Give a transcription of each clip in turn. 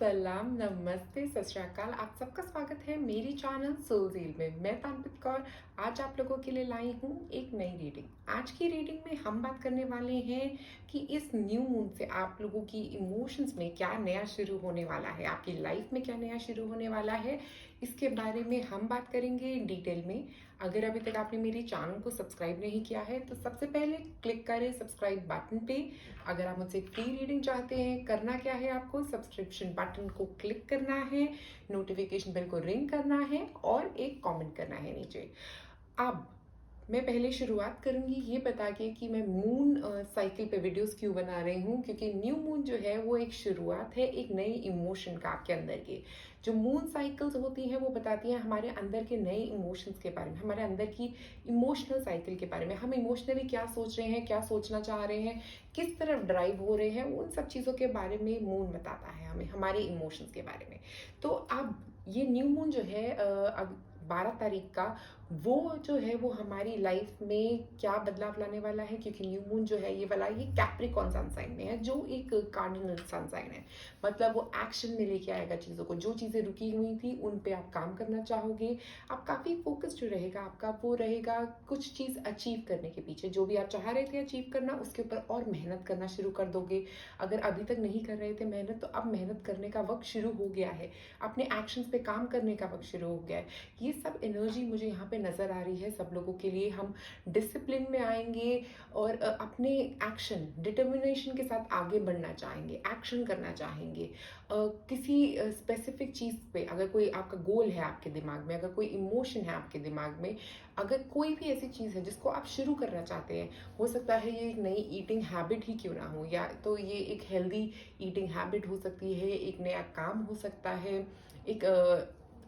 सलाम, नमस्ते, सत श्री अकाल। आप सबका स्वागत है मेरी चैनल सोल ज़ील में। मैं तानप्रीत कौर आज आप लोगों के लिए लाई हूँ एक नई रीडिंग। आज की रीडिंग में हम बात करने वाले हैं कि इस न्यू मून से आप लोगों की इमोशंस में क्या नया शुरू होने वाला है, आपकी लाइफ में क्या नया शुरू होने वाला है, इसके बारे में हम बात करेंगे डिटेल में। अगर अभी तक आपने मेरी चैनल को सब्सक्राइब नहीं किया है तो सबसे पहले क्लिक करें सब्सक्राइब बटन पे। अगर आप मुझसे फ्री रीडिंग चाहते हैं, करना क्या है, आपको सब्सक्रिप्शन बटन को क्लिक करना है, नोटिफिकेशन बेल को रिंग करना है और एक कमेंट करना है नीचे। अब मैं पहले शुरुआत करूंगी ये बता के कि मैं मून साइकिल पे वीडियोस क्यों बना रही हूँ, क्योंकि न्यू मून जो है वो एक शुरुआत है एक नई इमोशन का आपके अंदर के। जो मून साइकिल्स होती हैं वो बताती हैं हमारे अंदर के नए इमोशंस के बारे में, हमारे अंदर की इमोशनल साइकिल के बारे में। हम इमोशनली क्या सोच रहे हैं, क्या सोचना चाह रहे हैं, किस तरफ ड्राइव हो रहे हैं, उन सब चीज़ों के बारे में मून बताता है हमें, हमारे इमोशंस के बारे में। तो अब ये न्यू मून जो है अब 12 तारीख का, वो जो है वो हमारी लाइफ में क्या बदलाव लाने वाला है, क्योंकि न्यू मून जो है ये वाला ये कैप्रिकॉर्न सन साइन में है, जो एक कार्डिनल सन साइन है। मतलब वो एक्शन में लेके आएगा चीज़ों को, जो चीज़ें रुकी हुई थी उन पे आप काम करना चाहोगे। आप काफ़ी फोकस्ड रहेगा आपका, वो रहेगा कुछ चीज़ अचीव करने के पीछे। जो भी आप चाह रहे थे अचीव करना, उसके ऊपर और मेहनत करना शुरू कर दोगे। अगर अभी तक नहीं कर रहे थे मेहनत, तो अब मेहनत करने का वक्त शुरू हो गया है, अपने एक्शंस पे काम करने का वक्त शुरू हो गया है। ये सब एनर्जी मुझे यहाँ पे नज़र आ रही है सब लोगों के लिए। हम डिसिप्लिन में आएंगे और अपने एक्शन डिटर्मिनेशन के साथ आगे बढ़ना चाहेंगे, एक्शन करना चाहेंगे। किसी स्पेसिफिक चीज़ पे, अगर कोई आपका गोल है आपके दिमाग में, अगर कोई इमोशन है आपके दिमाग में, अगर कोई भी ऐसी चीज़ है जिसको आप शुरू करना चाहते हैं, हो सकता है ये एक नई ईटिंग हैबिट ही क्यों ना हो, या तो ये एक हेल्दी ईटिंग हैबिट हो सकती है, एक नया काम हो सकता है, एक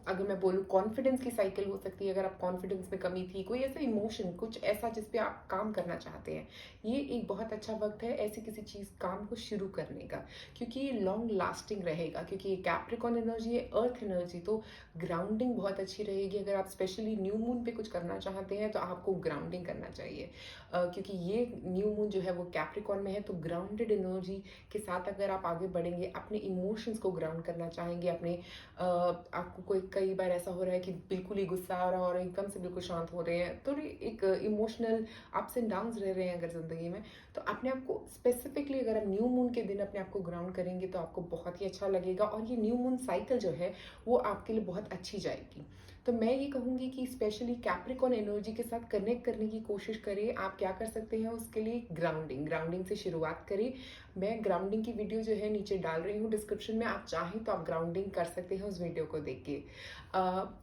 अगर मैं बोलूँ कॉन्फिडेंस की साइकिल हो सकती है। अगर आप कॉन्फिडेंस में कमी थी, कोई ऐसा इमोशन, कुछ ऐसा जिस पे आप काम करना चाहते हैं, ये एक बहुत अच्छा वक्त है ऐसी किसी चीज़ काम को शुरू करने का, क्योंकि ये लॉन्ग लास्टिंग रहेगा। क्योंकि ये कैप्रिकॉर्न एनर्जी है, अर्थ एनर्जी, तो ग्राउंडिंग बहुत अच्छी रहेगी। अगर आप स्पेशली न्यू मून पे कुछ करना चाहते हैं तो आपको ग्राउंडिंग करना चाहिए, क्योंकि ये न्यू मून जो है वो कैप्रिकॉर्न में है। तो ग्राउंडेड एनर्जी के साथ अगर आप आगे बढ़ेंगे, अपने इमोशंस को ग्राउंड करना चाहेंगे, अपने आपको कोई कई बार ऐसा हो रहा है कि बिल्कुल ही गुस्सा आ रहा है और एकदम से बिल्कुल शांत हो रहे हैं, तो एक इमोशनल अप्स एंड डाउन्स रह रहे हैं अगर ज़िंदगी में, तो अपने आप को स्पेसिफिकली अगर आप न्यू मून के दिन अपने आप को ग्राउंड करेंगे तो आपको बहुत ही अच्छा लगेगा। और ये न्यू मून साइकिल जो है वो आपके लिए बहुत अच्छी जाएगी। तो मैं ये कहूँगी कि स्पेशली कैप्रिकॉर्न एनर्जी के साथ कनेक्ट करने की कोशिश करें। आप क्या कर सकते हैं उसके लिए, ग्राउंडिंग से शुरुआत करें। मैं ग्राउंडिंग की वीडियो जो है नीचे डाल रही हूँ डिस्क्रिप्शन में, आप चाहें तो आप ग्राउंडिंग कर सकते हैं उस वीडियो को देख के।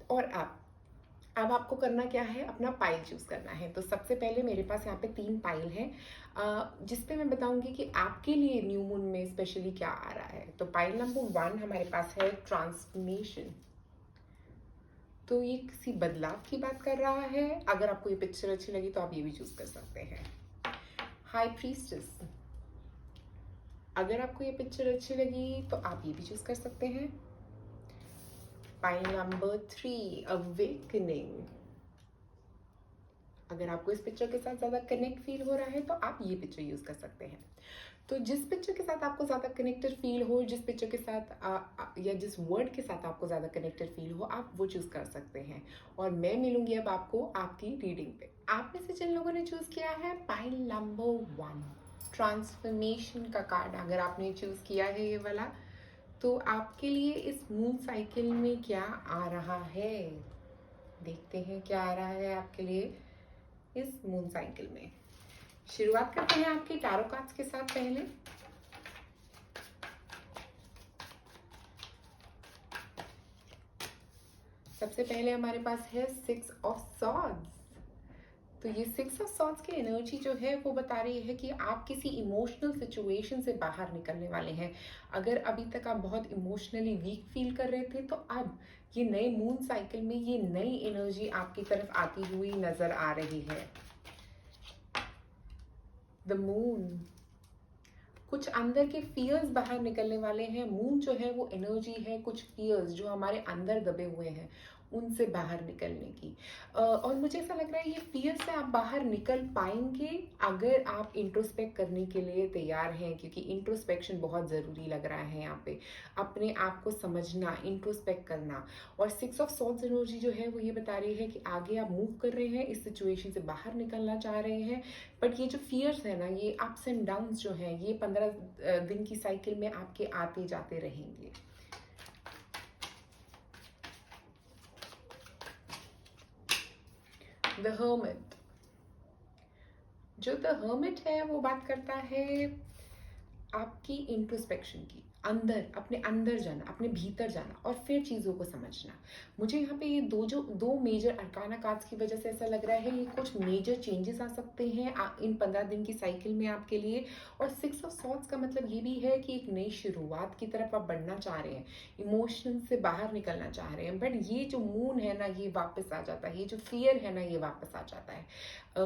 और अब आपको करना क्या है, अपना पाइल चूज करना है। तो सबसे पहले मेरे पास यहाँ पे 3 पाइल हैं, जिसपे मैं बताऊंगी कि आपके लिए न्यू मून में स्पेशली क्या आ रहा है। तो पाइल नंबर 1 हमारे पास है ट्रांसफॉर्मेशन। तो ये किसी बदलाव की बात कर रहा है। अगर आपको ये पिक्चर अच्छी लगी तो आप ये भी चूज कर सकते हैं। हाई प्रीस्टेस, अगर आपको ये पिक्चर अच्छी लगी तो आप ये भी चूज कर सकते हैं। पाइल नंबर 3 अवेकनिंग, अगर आपको इस पिक्चर के साथ ज़्यादा कनेक्ट फील हो रहा है तो आप ये पिक्चर यूज़ कर सकते हैं। तो जिस पिक्चर के साथ आपको ज़्यादा कनेक्टेड फील हो, जिस पिक्चर के साथ या जिस वर्ड के साथ आपको ज़्यादा कनेक्टेड फील हो, आप वो चूज़ कर सकते हैं। और मैं मिलूंगी अब आपको आपकी रीडिंग पे। आप में से जिन लोगों ने चूज़ किया है पाइल नंबर 1 ट्रांसफॉर्मेशन का कार्ड, अगर आपने चूज़ किया है ये वाला, तो आपके लिए इस मून साइकिल में क्या आ रहा है, देखते हैं क्या आ रहा है आपके लिए इस मून साइकिल में। शुरुआत करते हैं आपके टैरो कार्ड्स के साथ। पहले सबसे पहले हमारे पास है 6 ऑफ सॉर्ड्स। तो ये 6 ऑफ सॉर्ड्स की एनर्जी जो है वो बता रही है कि आप किसी इमोशनल सिचुएशन से बाहर निकलने वाले हैं। अगर अभी तक आप बहुत इमोशनली वीक फील कर रहे थे, तो अब ये नए मून साइकिल में ये नई एनर्जी आपकी तरफ आती हुई नजर आ रही है। द मून, कुछ अंदर के फियर्स बाहर निकलने वाले हैं। मून जो है वो एनर्जी है कुछ फियर्स जो हमारे अंदर दबे हुए हैं, उनसे बाहर निकलने की। और मुझे ऐसा लग रहा है ये फियर से आप बाहर निकल पाएंगे अगर आप इंट्रोस्पेक्ट करने के लिए तैयार हैं, क्योंकि इंट्रोस्पेक्शन बहुत ज़रूरी लग रहा है यहाँ पे। अपने आप को समझना, इंट्रोस्पेक्ट करना। और 6 ऑफ सॉर्ड्स एनर्जी जो है वो ये बता रही है कि आगे आप मूव कर रहे हैं, इस सिचुएशन से बाहर निकलना चाह रहे हैं, बट ये जो फियर्स है ना, ये अप्स एंड डाउन्स जो हैं, ये 15 दिन की साइकिल में आपके आते जाते रहेंगे। द हर्मिट, जो द हर्मिट है वो बात करता है आपकी इंट्रोस्पेक्शन की, अंदर, अपने अंदर जाना, अपने भीतर जाना और फिर चीज़ों को समझना। मुझे यहाँ पे ये दो मेजर अरकाना कार्ड्स की वजह से ऐसा लग रहा है ये कुछ मेजर चेंजेस आ सकते हैं इन 15 दिन की साइकिल में आपके लिए। और 6 ऑफ सॉर्ड्स का मतलब ये भी है कि एक नई शुरुआत की तरफ आप बढ़ना चाह रहे हैं, इमोशन से बाहर निकलना चाह रहे हैं, बट ये जो मून है ना ये वापस आ जाता है, ये जो फियर है ना ये वापस आ जाता है।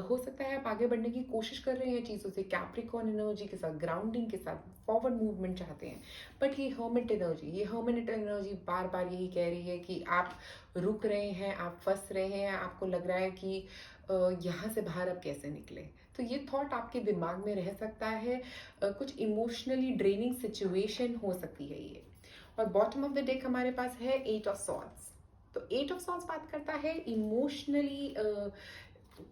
हो सकता है आप आगे बढ़ने की कोशिश कर रहे हैं चीज़ों से, कैप्रिकॉर्न एनर्जी के साथ, ग्राउंडिंग के साथ, फॉरवर्ड मूवमेंट चाहते हैं, बट ये हर्मिट एनर्जी बार बार यही कह रही है कि आप रुक रहे हैं, आप फंस रहे हैं, आपको लग रहा है कि यहाँ से बाहर अब कैसे निकले। तो ये थॉट आपके दिमाग में रह सकता है। कुछ इमोशनली ड्रेनिंग सिचुएशन हो सकती है ये। और बॉटम ऑफ द डेक हमारे पास है 8 ऑफ सॉर्ड्स। तो 8 ऑफ सॉर्ड्स बात करता है इमोशनली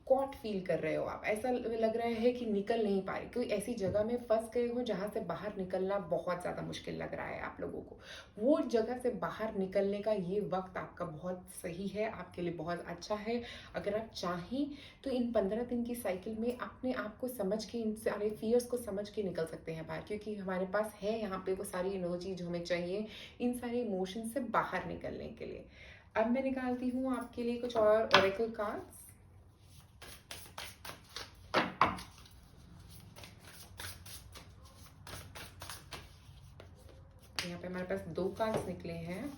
कॉट फील कर रहे हो आप, ऐसा लग रहा है कि निकल नहीं पा रहे, कोई ऐसी जगह में फंस गए हो जहाँ से बाहर निकलना बहुत ज़्यादा मुश्किल लग रहा है आप लोगों को। वो जगह से बाहर निकलने का ये वक्त आपका बहुत सही है, आपके लिए बहुत अच्छा है। अगर आप चाहें तो इन 15 दिन की साइकिल में अपने आप को समझ के, इन सारे फियर्स को समझ के निकल सकते हैं बाहर, क्योंकि हमारे पास है यहाँ पे वो सारी एनर्जी जो हमें चाहिए इन सारे इमोशन से बाहर निकलने के लिए। अब मैं निकालती हूँ आपके लिए कुछ और ओरेकल कार्ड्स। यहाँ पे हमारे पास 2 कार्ड्स निकले हैं।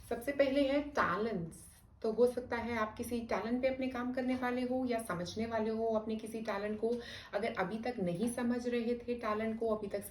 सबसे पहले है टैलेंट्स। तो हो सकता है आप किसी टैलेंट पे अपने काम करने वाले हो या समझने वाले हो अपने किसी टैलेंट को। अगर अभी तक नहीं समझ रहे थे टैलेंट को, अभी तक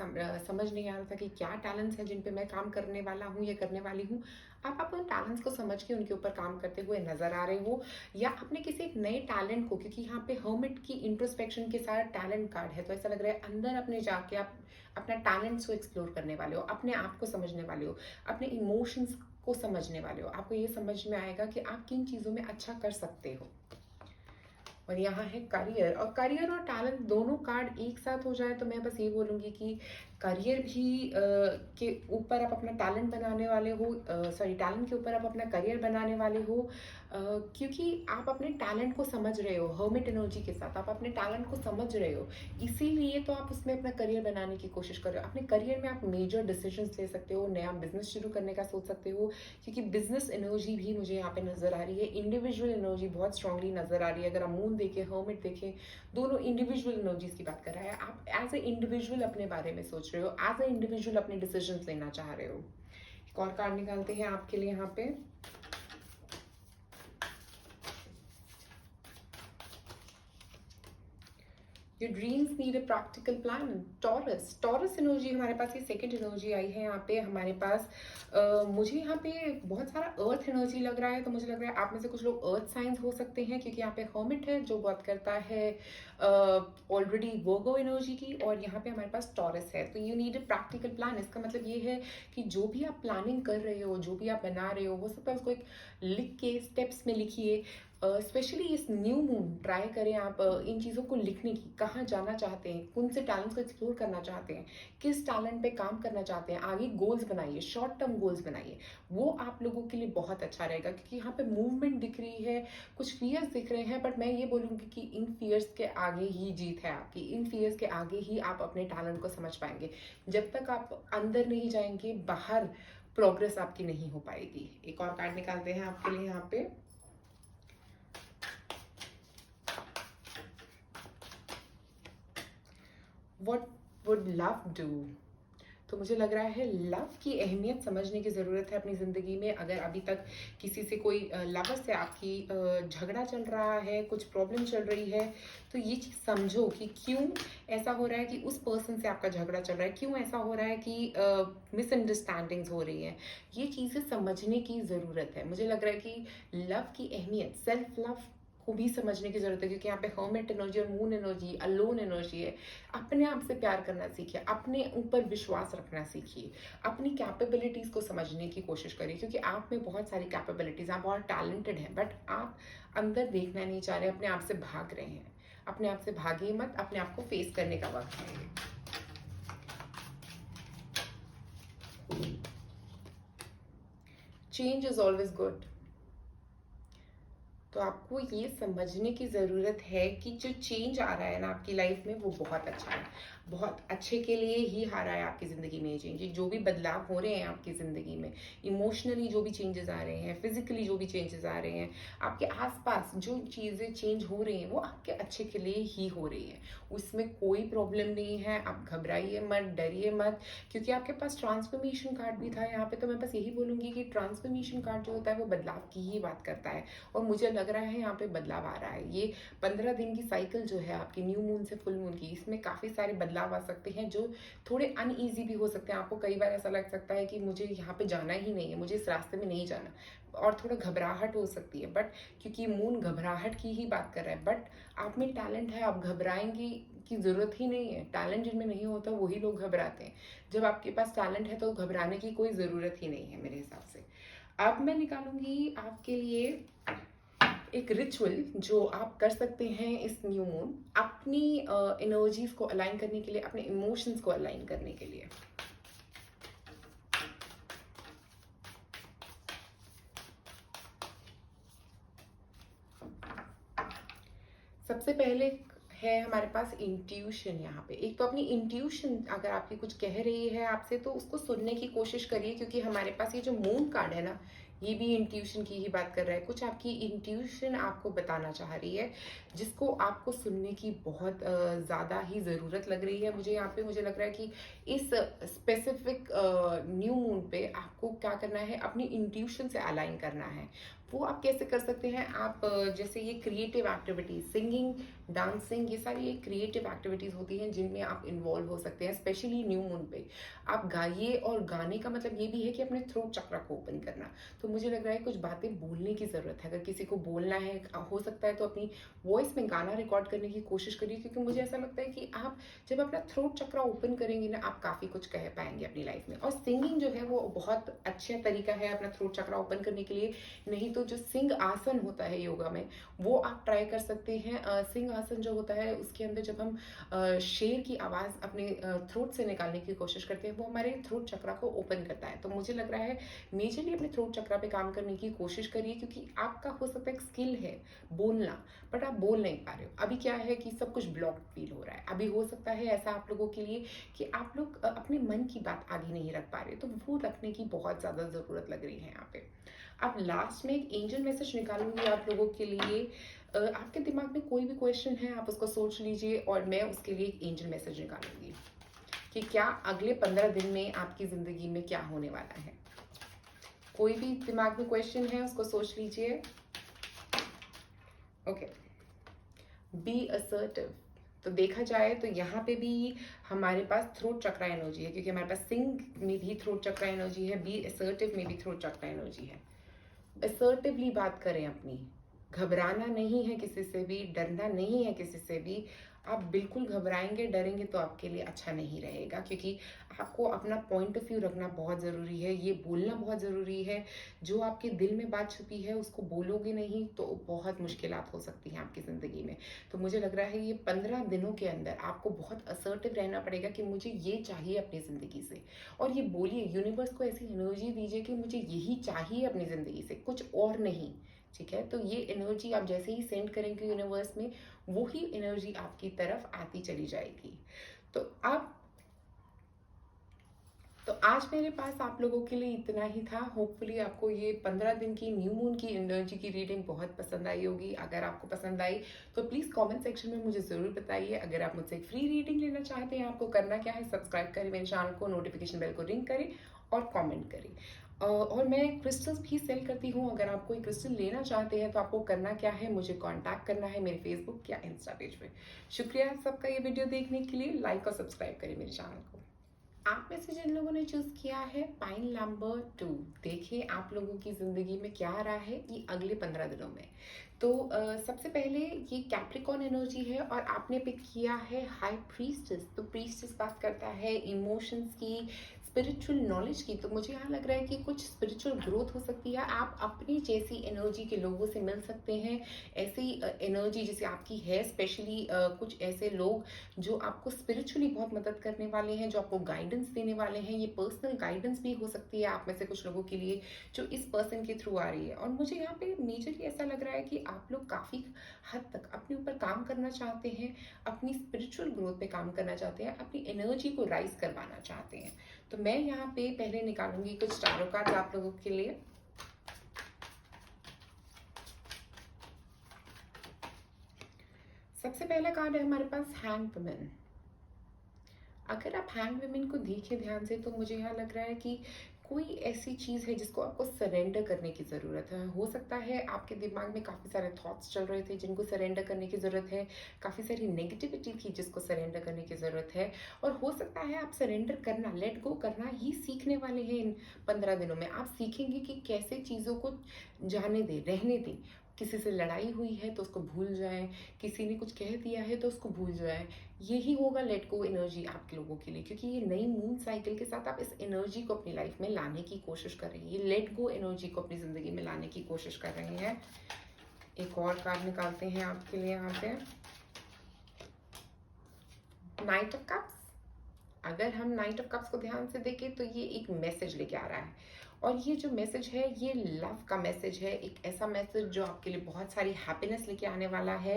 समझ नहीं आ रहा था कि क्या टैलेंट्स है जिन पे मैं काम करने वाला हूँ या करने वाली हूँ, आप अपने टैलेंट्स को समझ के उनके ऊपर काम करते हुए नजर आ रहे हो। या अपने किसी एक नए टैलेंट को, क्योंकि यहाँ पे हर्मिट की इंट्रोस्पेक्शन के साथ टैलेंट कार्ड है, तो ऐसा लग रहा है अंदर अपने जाके आप अपना टैलेंट्स को एक्सप्लोर करने वाले हो, अपने आप को समझने वाले हो, अपने इमोशंस को समझने वाले हो। आपको ये समझ में आएगा कि आप किन चीज़ों में अच्छा कर सकते हो। और यहाँ है करियर, और करियर और टैलेंट दोनों कार्ड एक साथ हो जाए तो मैं बस ये बोलूँगी कि करियर भी के ऊपर आप अपना टैलेंट बनाने वाले हो, सॉरी टैलेंट के ऊपर आप अपना करियर बनाने वाले हो, क्योंकि आप अपने टैलेंट को समझ रहे हो। हर्मिट एनर्जी के साथ आप अपने टैलेंट को समझ रहे हो, इसीलिए तो आप उसमें अपना करियर बनाने की कोशिश कर रहे हो। अपने करियर में आप मेजर डिसीजंस ले सकते हो, नया बिजनेस शुरू करने का सोच सकते हो, क्योंकि बिजनेस एनर्जी भी मुझे यहाँ पे नजर आ रही है। इंडिविजुअल एनर्जी बहुत स्ट्रांगली नजर आ रही है। अगर आप मून देखें, हर्मिट देखें, दोनों इंडिविजुअल एनर्जीज की बात कर रहा है। आप एज ए इंडिविजुअल अपने बारे में सोच रहे हो, एज ए इंडिविजुअल अपने डिसीजंस लेना चाह रहे हो। एक और कार्ड निकालते हैं आपके लिए यहाँ पे। Your dreams need a practical plan. Taurus energy हमारे पास, ये सेकंड एनर्जी आई है यहाँ पे हमारे पास। मुझे यहाँ पे बहुत सारा अर्थ एनर्जी लग रहा है, तो मुझे लग रहा है आप में से कुछ लोग अर्थ साइंस हो सकते हैं, क्योंकि यहाँ पे हर्मिट है जो बात करता है ऑलरेडी वर्गो एनर्जी की, और यहाँ पे हमारे पास टॉरस है। तो you need a practical plan. इसका मतलब ये है कि जो भी आप प्लानिंग कर रहे हो, जो भी आप बना रहे हो सकता है उसको एक लिख के स्टेप्स में लिखिए। स्पेशली इस न्यू मून ट्राई करें आप इन चीज़ों को लिखने की, कहाँ जाना चाहते हैं, कौन से टैलेंट्स को एक्सप्लोर करना चाहते हैं, किस टैलेंट पे काम करना चाहते हैं, आगे गोल्स बनाइए, शॉर्ट टर्म गोल्स बनाइए। वो आप लोगों के लिए बहुत अच्छा रहेगा, क्योंकि यहाँ पे मूवमेंट दिख रही है, कुछ फियर्स दिख रहे हैं, बट मैं ये बोलूँगी कि इन फियर्स के आगे ही जीत है आपकी। इन फियर्स के आगे ही आप अपने टैलेंट को समझ पाएंगे। जब तक आप अंदर नहीं जाएंगे, बाहर प्रोग्रेस आपकी नहीं हो पाएगी। एक और कार्ड निकालते हैं आपके लिए यहाँ पे। What would love do? तो मुझे लग रहा है लव की अहमियत समझने की ज़रूरत है अपनी ज़िंदगी में। अगर अभी तक किसी से कोई लवर से आपकी झगड़ा चल रहा है, कुछ प्रॉब्लम चल रही है, तो ये चीज़ समझो कि क्यों ऐसा हो रहा है कि उस पर्सन से आपका झगड़ा चल रहा है, क्यों ऐसा हो रहा है कि मिसअंडरस्टैंडिंग्स हो रही हैं। ये चीज़ें समझने की ज़रूरत है। मुझे लग रहा है कि लव की अहमियत, सेल्फ लव को भी समझने की ज़रूरत है, क्योंकि यहाँ पे हर्मिट एनर्जी और मून एनर्जी, अलोन एनर्जी है। अपने आप से प्यार करना सीखिए, अपने ऊपर विश्वास रखना सीखिए, अपनी कैपेबिलिटीज़ को समझने की कोशिश करिए, क्योंकि आप में बहुत सारी कैपेबिलिटीज़, आप बहुत टैलेंटेड हैं, बट आप अंदर देखना नहीं चाह रहे, अपने आप से भाग रहे हैं। अपने आप से भागिए मत, अपने आप को फेस करने का वक्त है ये। Change is always good. तो आपको ये समझने की ज़रूरत है कि जो चेंज आ रहा है ना आपकी लाइफ में, वो बहुत अच्छा है, बहुत अच्छे के लिए ही आ रहा है आपकी ज़िंदगी में। ये चेंज, जो भी बदलाव हो रहे हैं आपकी ज़िंदगी में, इमोशनली जो भी चेंजेस आ रहे हैं, फिजिकली जो भी चेंजेस आ रहे हैं, आपके आसपास जो चीज़ें चेंज हो रही हैं, वो आपके अच्छे के लिए ही हो रही है। उसमें कोई प्रॉब्लम नहीं है। आप घबराइए मत, डरिए मत, क्योंकि आपके पास ट्रांसफॉर्मेशन कार्ड भी था यहाँ पे। तो मैं बस यही बोलूँगी कि ट्रांसफॉर्मेशन कार्ड जो होता है वो बदलाव की ही बात करता है, और मुझे लग रहा है यहाँ पे बदलाव आ रहा है। ये 15 दिन की साइकिल जो है आपकी न्यू मून से फुल मून की, इसमें काफ़ी सारे बदलाव आ सकते हैं जो थोड़े अनईजी भी हो सकते हैं। आपको कई बार ऐसा लग सकता है कि मुझे यहाँ पे जाना ही नहीं है, मुझे इस रास्ते में नहीं जाना, और थोड़ा घबराहट हो सकती है। बट क्योंकि मून घबराहट की ही बात कर रहा है, बट आप में टैलेंट है, आप घबराएंगी की ज़रूरत ही नहीं है। टैलेंट जिनमें नहीं होता वही लोग घबराते हैं। जब आपके पास टैलेंट है तो घबराने की कोई ज़रूरत ही नहीं है मेरे हिसाब से। अब मैं निकालूंगी आपके लिए एक रिचुअल जो आप कर सकते हैं इस न्यू मून, अपनी एनर्जीज को अलाइन करने के लिए, अपने इमोशंस को अलाइन करने के लिए। सबसे पहले है हमारे पास इंट्यूशन। यहाँ पे एक तो अपनी इंट्यूशन अगर आपकी कुछ कह रही है आपसे, तो उसको सुनने की कोशिश करिए, क्योंकि हमारे पास ये जो मून कार्ड है ना, ये भी इंट्यूशन की ही बात कर रहा है। कुछ आपकी इंट्यूशन आपको बताना चाह रही है, जिसको आपको सुनने की बहुत ज़्यादा ही ज़रूरत लग रही है। मुझे यहाँ पे मुझे लग रहा है कि इस स्पेसिफिक न्यू मून पे आपको क्या करना है, अपनी इंट्यूशन से अलाइन करना है। वो आप कैसे कर सकते हैं? आप जैसे ये क्रिएटिव एक्टिविटीज, सिंगिंग, डांसिंग, ये सारी एक क्रिएटिव एक्टिविटीज होती हैं जिनमें आप इन्वॉल्व हो सकते हैं, स्पेशली न्यू मून पे। आप गाइए, और गाने का मतलब ये भी है कि अपने थ्रोट चक्र को ओपन करना। तो मुझे लग रहा है कुछ बातें बोलने की ज़रूरत है। अगर किसी को बोलना है, हो सकता है तो अपनी वॉइस में गाना रिकॉर्ड करने की कोशिश करिए, क्योंकि मुझे ऐसा लगता है कि आप जब अपना थ्रोट चक्र ओपन करेंगे ना, आप काफ़ी कुछ कह पाएंगे अपनी लाइफ में। और सिंगिंग जो है वो बहुत अच्छा तरीका है अपना थ्रोट चक्र ओपन करने के लिए। नहीं तो जो सिंह आसन होता है योगा में, वो आप ट्राई कर सकते हैं। सिंह आसन जो होता है उसके अंदर जब हम शेर की आवाज़ अपने थ्रोट से निकालने की कोशिश करते हैं, वो हमारे थ्रोट चक्र को ओपन करता है। तो मुझे लग रहा है मेजरली अपने थ्रोट चक्र पे काम करने की कोशिश करिए, क्योंकि आपका हो सकता है एक स्किल है बोलना, बट आप बोल नहीं पा रहे हो। अभी क्या है कि सब कुछ ब्लॉक फील हो रहा है। अभी हो सकता है ऐसा आप लोगों के लिए कि आप लोग अपने मन की बात आगे नहीं रख पा रहे, तो वो रखने की बहुत ज़्यादा ज़रूरत लग रही है यहाँ पे। अब लास्ट में एक एंजल मैसेज निकालूंगी आप लोगों के लिए। आपके दिमाग में कोई भी क्वेश्चन है आप उसको सोच लीजिए, और मैं उसके लिए एक एंजल मैसेज निकालूंगी कि क्या अगले 15 दिन में आपकी ज़िंदगी में क्या होने वाला है। कोई भी दिमाग में क्वेश्चन है उसको सोच लीजिए। Okay, be assertive. तो देखा जाए तो यहाँ पे भी हमारे पास थ्रोट चक्र एनर्जी है, क्योंकि हमारे पास सिंग में भी थ्रोट चक्र एनर्जी है, बी असर्टिव में भी थ्रोट चक्र एनर्जी है। असर्टिवली बात करें अपनी, घबराना नहीं है किसी से भी, डरना नहीं है किसी से भी। आप बिल्कुल घबराएंगे, डरेंगे तो आपके लिए अच्छा नहीं रहेगा, क्योंकि आपको अपना पॉइंट ऑफ व्यू रखना बहुत ज़रूरी है, ये बोलना बहुत ज़रूरी है। जो आपके दिल में बात छुपी है उसको बोलोगे नहीं तो बहुत मुश्किलात हो सकती हैं आपकी ज़िंदगी में। तो मुझे लग रहा है ये 15 दिनों के अंदर आपको बहुत असर्टिव रहना पड़ेगा कि मुझे ये चाहिए अपनी ज़िंदगी से। और ये बोलिए, यूनिवर्स को ऐसी एनर्जी दीजिए कि मुझे यही चाहिए अपनी ज़िंदगी से, कुछ और नहीं। ठीक है, तो ये एनर्जी आप जैसे ही सेंड करेंगे यूनिवर्स में, वो ही एनर्जी आपकी तरफ आती चली जाएगी। तो आप तो आज मेरे पास आप लोगों के लिए इतना ही था। होपफुली आपको ये 15 दिन की न्यू मून की एनर्जी की रीडिंग बहुत पसंद आई होगी। अगर आपको पसंद आई तो प्लीज़ कमेंट सेक्शन में मुझे ज़रूर बताइए। अगर आप मुझसे एक फ्री रीडिंग लेना चाहते हैं, आपको करना क्या है, सब्सक्राइब करें मेरे चैनल को, नोटिफिकेशन बेल को रिंग करें और कमेंट करें। और मैं क्रिस्टल्स भी सेल करती हूँ। अगर आप कोई क्रिस्टल लेना चाहते हैं तो आपको करना क्या है, मुझे कांटेक्ट करना है मेरे फेसबुक या इंस्टा पेज पे। शुक्रिया सबका ये वीडियो देखने के लिए। लाइक और सब्सक्राइब करें मेरे चैनल को। आप में से जिन लोगों ने चूज किया है पाइन नंबर 2, देखिए आप लोगों की जिंदगी में क्या आ रहा है ये अगले 15 दिनों में। तो सबसे पहले ये कैप्रिकॉन एनर्जी है और आपने पिक किया है हाई प्रीस्टेस। तो प्रीस्टेस बात करता है इमोशंस की, स्पिरिचुअल नॉलेज की। तो मुझे यहाँ लग रहा है कि कुछ स्पिरिचुअल ग्रोथ हो सकती है। आप अपनी जैसी एनर्जी के लोगों से मिल सकते हैं। ऐसी एनर्जी जैसे आपकी है, स्पेशली कुछ ऐसे लोग जो आपको स्पिरिचुअली बहुत मदद करने वाले हैं, जो आपको गाइडेंस देने वाले हैं। ये पर्सनल गाइडेंस भी हो सकती है आप में से कुछ लोगों के लिए जो इस पर्सन के थ्रू आ रही है। और मुझे यहाँ पे मेजरली ऐसा लग रहा है कि आप लोग काफ़ी हद तक अपने ऊपर काम करना चाहते हैं, अपनी स्पिरिचुअल ग्रोथ पे काम करना चाहते हैं, अपनी एनर्जी को राइज करवाना चाहते हैं। तो मैं यहाँ पे पहले निकालूंगी कुछ टैरो कार्ड्स आप लोगों के लिए। सबसे पहला कार्ड है हमारे पास हैंग वुमेन। अगर आप हैंग वुमेन को देखें ध्यान से तो मुझे यहाँ लग रहा है कि कोई ऐसी चीज़ है जिसको आपको सरेंडर करने की ज़रूरत है। हो सकता है आपके दिमाग में काफ़ी सारे थॉट्स चल रहे थे जिनको सरेंडर करने की ज़रूरत है, काफ़ी सारी नेगेटिविटी थी जिसको सरेंडर करने की ज़रूरत है। और हो सकता है आप सरेंडर करना, लेट गो करना ही सीखने वाले हैं इन 15 दिनों में। आप सीखेंगे कि कैसे चीज़ों को जाने दें, रहने दें। किसी से लड़ाई हुई है तो उसको भूल जाएं, किसी ने कुछ कह दिया है तो उसको भूल जाएं। यही होगा लेट गो एनर्जी आप लोगों के लिए, क्योंकि ये नई मून साइकिल के साथ आप इस एनर्जी को अपनी लाइफ में लाने की कोशिश कर रही है। ये लेट गो एनर्जी को अपनी जिंदगी में लाने की कोशिश कर रहे हैं। एक और कार्ड निकालते हैं आपके लिए यहाँ पे, नाइट ऑफ कप्स। अगर हम नाइट ऑफ कप्स को ध्यान से देखें तो ये एक मैसेज लेके आ रहा है। और ये जो मैसेज है ये लव का मैसेज है, एक ऐसा मैसेज जो आपके लिए बहुत सारी हैप्पीनेस लेके आने वाला है।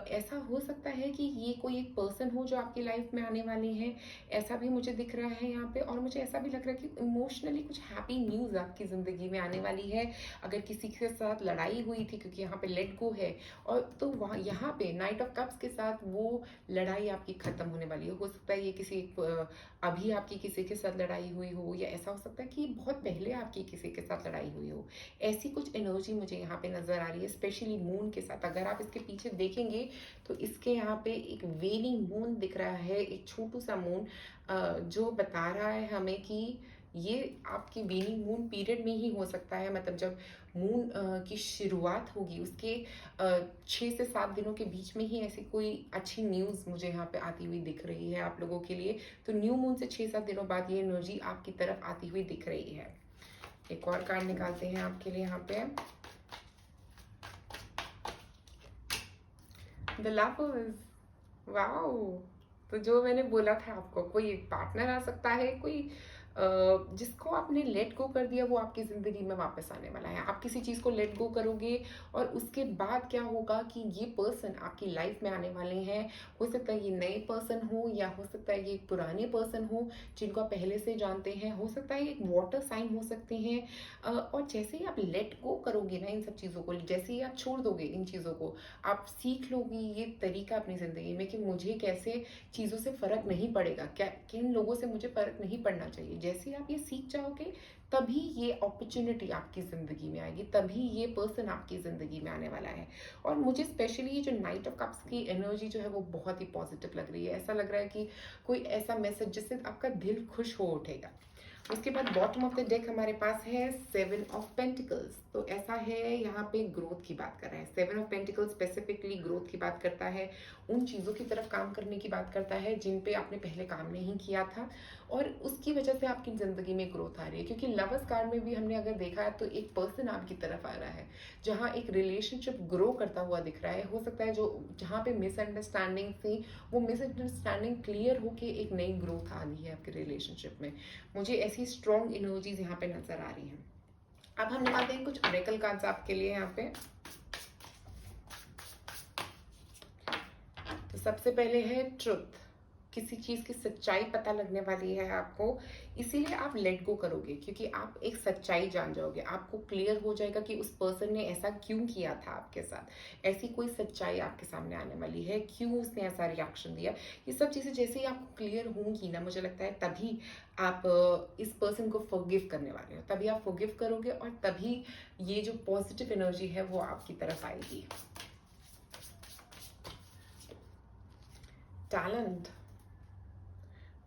ऐसा हो सकता है कि ये कोई एक पर्सन हो जो आपकी लाइफ में आने वाली है, ऐसा भी मुझे दिख रहा है यहाँ पे। और मुझे ऐसा भी लग रहा है कि इमोशनली कुछ हैप्पी न्यूज़ आपकी ज़िंदगी में आने वाली है। अगर किसी के साथ लड़ाई हुई थी, क्योंकि यहाँ पे लेट गो है, और तो वहाँ यहाँ पे नाइट ऑफ कप्स के साथ वो लड़ाई आपकी ख़त्म होने वाली है। हो सकता है ये किसी अभी आपकी किसी के साथ लड़ाई हुई हो, या ऐसा हो सकता है कि बहुत पहले आपकी किसी के साथ लड़ाई हुई हो। ऐसी कुछ एनर्जी मुझे यहाँ पे नजर आ रही है, स्पेशली मून के साथ। अगर आप इसके पीछे देखेंगे तो इसके यहाँ पे एक वेनिंग मून दिख रहा है, एक छोटू सा मून, जो बता रहा है हमें कि ये आपकी वेनिंग मून पीरियड में ही हो सकता है। मतलब जब मून की शुरुआत होगी उसके 6 से 7 दिनों के बीच में ही ऐसी कोई अच्छी न्यूज़ मुझे यहाँ पे आती हुई दिख रही है आप लोगों के लिए। तो न्यू मून से 6-7 दिनों बाद ये एनर्जी आपकी तरफ आती हुई दिख रही है। एक और कार्ड निकालते हैं आपके लिए यहाँ पे, द लवर्स। वाओ! तो जो मैंने बोला था आपको, कोई एक पार्टनर आ सकता है, कोई जिसको आपने लेट गो कर दिया वो आपकी ज़िंदगी में वापस आने वाला है। आप किसी चीज़ को लेट गो करोगे और उसके बाद क्या होगा कि ये पर्सन आपकी लाइफ में आने वाले हैं। हो सकता है ये नए पर्सन हो, या हो सकता है ये पुराने पर्सन हो जिनको आप पहले से जानते हैं। हो सकता है एक वाटर साइन हो सकते हैं। और जैसे ही आप लेट गो करोगे ना इन सब चीज़ों को, जैसे ही आप छोड़ दोगे इन चीज़ों को, आप सीख लोगी ये तरीका अपनी ज़िंदगी में कि मुझे कैसे चीज़ों से फ़र्क नहीं पड़ेगा, क्या किन लोगों से मुझे फ़र्क नहीं पड़ना चाहिए। जैसे ही आप ये सीख जाओगे तभी ये अपॉर्चुनिटी आपकी ज़िंदगी में आएगी, तभी ये पर्सन आपकी ज़िंदगी में आने वाला है। और मुझे स्पेशली ये जो नाइट ऑफ कप्स की एनर्जी जो है वो बहुत ही पॉजिटिव लग रही है। ऐसा लग रहा है कि कोई ऐसा मैसेज जिससे आपका दिल खुश हो उठेगा। उसके बाद बॉटम ऑफ द डेक हमारे पास है 7 ऑफ पेंटिकल्स। तो ऐसा है यहाँ पे ग्रोथ की बात कर रहा है। 7 ऑफ पेंटिकल्स स्पेसिफिकली ग्रोथ की बात करता है, उन चीज़ों की तरफ काम करने की बात करता है जिन पे आपने पहले काम नहीं किया था और उसकी वजह से आपकी ज़िंदगी में ग्रोथ आ रही है। क्योंकि लवर्स कार्ड में भी हमने अगर देखा है तो एक पर्सन आपकी तरफ आ रहा है जहाँ एक रिलेशनशिप ग्रो करता हुआ दिख रहा है। हो सकता है जो जहाँ पे मिसअंडरस्टैंडिंग थी वो मिसअंडरस्टैंडिंग क्लियर होके एक नई ग्रोथ आ रही है आपके रिलेशनशिप में। मुझे ऐसी स्ट्रॉन्ग एनर्जीज यहाँ पे नजर आ रही हैं। अब हम निकालते हैं कुछ ऑरेकल कार्ड्स आपके लिए यहाँ पे। तो सबसे पहले है ट्रुथ। किसी चीज़ की सच्चाई पता लगने वाली है आपको, इसीलिए आप लेट गो करोगे क्योंकि आप एक सच्चाई जान जाओगे। आपको क्लियर हो जाएगा कि उस पर्सन ने ऐसा क्यों किया था आपके साथ। ऐसी कोई सच्चाई आपके सामने आने वाली है, क्यों उसने ऐसा रिएक्शन दिया। ये सब चीज़ें जैसे ही आपको क्लियर होंगी ना, मुझे लगता है तभी आप इस पर्सन को फॉरगिव करने वाले हो। तभी आप फॉरगिव करोगे और तभी ये जो पॉजिटिव एनर्जी है वो आपकी तरफ आएगी। टैलेंट,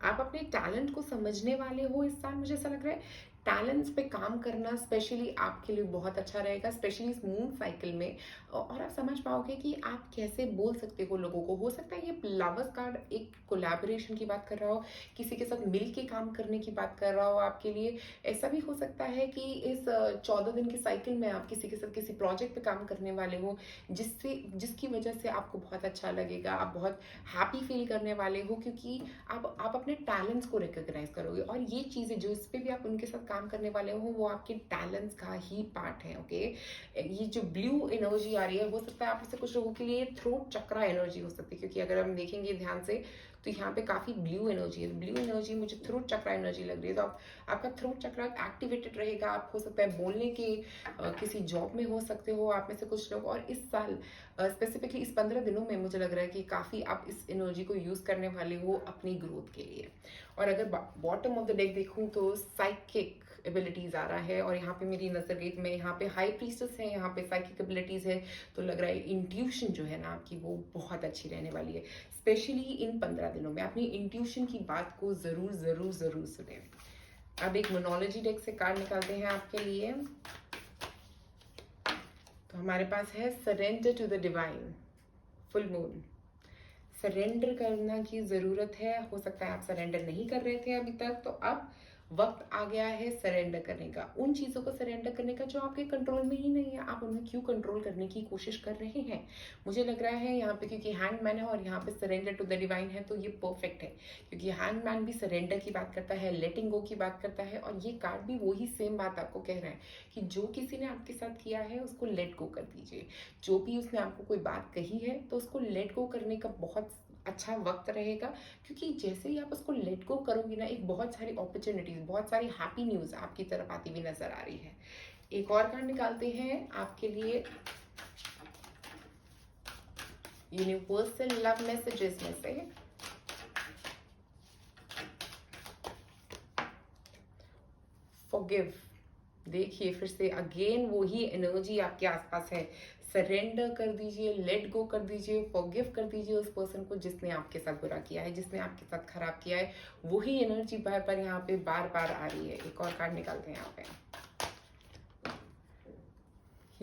आप अपने टैलेंट को समझने वाले हो इस साल, मुझे ऐसा लग रहा है। टैलेंट्स पे काम करना स्पेशली आपके लिए बहुत अच्छा रहेगा, स्पेशली इस मून साइकिल में। और आप समझ पाओगे कि आप कैसे बोल सकते हो लोगों को। हो सकता है ये लवर्स कार्ड एक कोलैबोरेशन की बात कर रहा हो, किसी के साथ मिल के काम करने की बात कर रहा हो आपके लिए। ऐसा भी हो सकता है कि इस 14 दिन की साइकिल में आप किसी के साथ किसी प्रोजेक्ट पे काम करने वाले हो, जिसकी वजह से आपको बहुत अच्छा लगेगा, आप बहुत हैप्पी फील करने वाले हो, क्योंकि आप अपने टैलेंट्स को रिकॉग्नाइज करोगे। और ये चीज़ें जो इस पे भी आप उनके साथ काम करने वाले हो वो आपके टैलेंट्स का ही पार्ट है। ओके, ये जो ब्लू एनर्जी आ रही है, हो सकता है आप से कुछ लोगों के लिए थ्रोट चक्रा एनर्जी हो सकती है, क्योंकि अगर हम देखेंगे ध्यान से तो यहाँ पे काफ़ी ब्लू एनर्जी है। ब्लू एनर्जी मुझे थ्रोट चक्रा एनर्जी लग रही है, तो आपका थ्रोट चक्रा एक्टिवेटेड रहेगा। आप हो सकता है बोलने के किसी जॉब में हो सकते हो आप में से कुछ लोग। और इस साल स्पेसिफिकली इस 15 दिनों में मुझे लग रहा है कि काफ़ी आप इस एनर्जी को यूज़ करने वाले हो अपनी ग्रोथ के लिए। और अगर बॉटम ऑफ द डेक देखूँ तो साइकिक एबिलिटीज आ रहा है, और यहाँ पे मेरी नजर गई, मैं यहाँ पे हाई प्रीस्टेस है, यहाँ पे साइकिक एबिलिटीज है, तो लग रहा है इंट्यूशन जो है ना आपकी वो बहुत अच्छी रहने वाली है। स्पेशली इन 15 दिनों में अपनी इंट्यूशन की बात को जरूर जरूर जरूर सुने। अब एक मोनोलॉजी डेक से कार्ड निकालते हैं आपके लिए। तो हमारे पास है surrender to the divine, full moon. Surrender करना की ज़रूरत है। हो सकता है आप सरेंडर नहीं कर रहे थे अभी तक, तो अब वक्त आ गया है सरेंडर करने का। उन चीज़ों को सरेंडर करने का जो आपके कंट्रोल में ही नहीं है, आप उन्हें क्यों कंट्रोल करने की कोशिश कर रहे हैं। मुझे लग रहा है यहाँ पे क्योंकि हैंगमैन है और यहाँ पे सरेंडर टू द डिवाइन है, तो ये परफेक्ट है, क्योंकि हैंगमैन भी सरेंडर की बात करता है, लेटिंग गो की बात करता है, और ये कार्ड भी वही सेम बात आपको कह रहा है कि जो किसी ने आपके साथ किया है उसको लेट गो कर दीजिए। जो भी उसने आपको कोई बात कही है तो उसको लेट गो करने का बहुत अच्छा वक्त रहेगा, क्योंकि जैसे ही आप उसको लेट गो करोगी ना, एक बहुत सारी अपॉर्चुनिटीज, बहुत सारी हैप्पी न्यूज़ आपकी तरफ आती हुई नजर आ रही है। एक और कार्ड निकालते हैं आपके लिए यूनिवर्सल लव मैसेजेस में से। फॉरगिव, देखिए फिर से अगेन वही एनर्जी आपके आसपास है। सरेंडर कर दीजिए, लेट गो कर दीजिए, फॉरगिव कर दीजिए उस पर्सन को जिसने आपके साथ बुरा किया है, जिसने आपके साथ खराब किया है। वही एनर्जी बार बार यहाँ पे बार बार आ रही है। एक और कार्ड निकालते हैं यहाँ पे।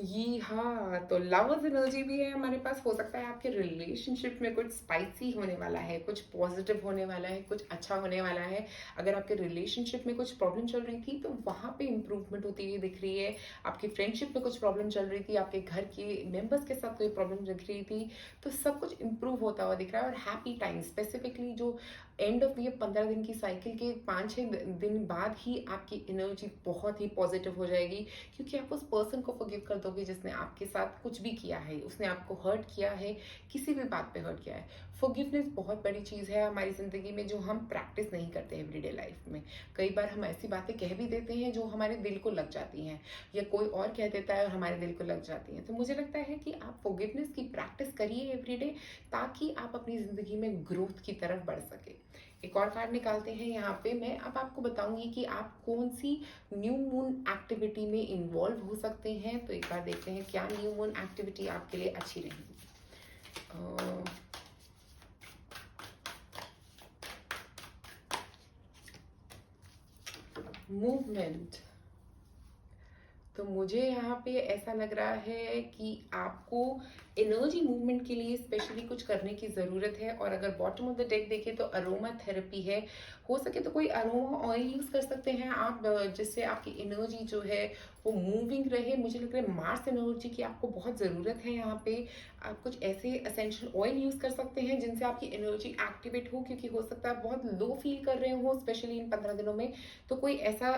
ये हाँ, तो लवर्स एनर्जी भी है हमारे पास। हो सकता है आपके रिलेशनशिप में कुछ स्पाइसी होने वाला है, कुछ पॉजिटिव होने वाला है, कुछ अच्छा होने वाला है। अगर आपके रिलेशनशिप में कुछ प्रॉब्लम चल रही थी तो वहाँ पे इम्प्रूवमेंट होती हुई दिख रही है। आपकी फ्रेंडशिप में कुछ प्रॉब्लम चल रही थी, आपके घर के मेंबर्स के साथ कोई प्रॉब्लम दिख रही थी, तो सब कुछ इम्प्रूव होता हुआ दिख रहा है। और हैप्पी टाइम, स्पेसिफिकली जो एंड ऑफ ये 15 दिन की साइकिल के 5-6 दिन बाद ही आपकी एनर्जी बहुत ही पॉजिटिव हो जाएगी, क्योंकि आप उस पर्सन को फॉरगिव कर दोगे जिसने आपके साथ कुछ भी किया है, उसने आपको हर्ट किया है, किसी भी बात पे हर्ट किया है। फॉरगिवनेस बहुत बड़ी चीज़ है हमारी ज़िंदगी में, जो हम प्रैक्टिस नहीं करते एवरीडे लाइफ में। कई बार हम ऐसी बातें कह भी देते हैं जो हमारे दिल को लग जाती हैं, या कोई और कह देता है और हमारे दिल को लग जाती हैं। तो मुझे लगता है कि आप फॉरगिवनेस की प्रैक्टिस करिए एवरीडे, ताकि आप अपनी ज़िंदगी में ग्रोथ की तरफ बढ़ सके। एक और कार्ड निकालते हैं यहाँ पे। मैं अब आपको बताऊंगी कि आप कौन सी न्यू मून एक्टिविटी में इन्वॉल्व हो सकते हैं। तो एक बार देखते हैं क्या न्यू मून एक्टिविटी आपके लिए अच्छी रहेगी। मूवमेंट, तो मुझे यहाँ पे ऐसा लग रहा है कि आपको एनर्जी मूवमेंट के लिए स्पेशली कुछ करने की ज़रूरत है। और अगर बॉटम ऑफ द डेक देखें तो अरोमा थेरेपी है। हो सके तो कोई अरोमा ऑयल यूज़ कर सकते हैं आप, जिससे आपकी एनर्जी जो है वो मूविंग रहे। मुझे लग रहा है मार्स एनर्जी की आपको बहुत ज़रूरत है यहाँ पे। आप कुछ ऐसे असेंशियल ऑयल यूज़ कर सकते हैं जिनसे आपकी एनर्जी एक्टिवेट हो, क्योंकि हो सकता है आप बहुत लो फील कर रहे हो स्पेशली इन 15 दिनों में। तो कोई ऐसा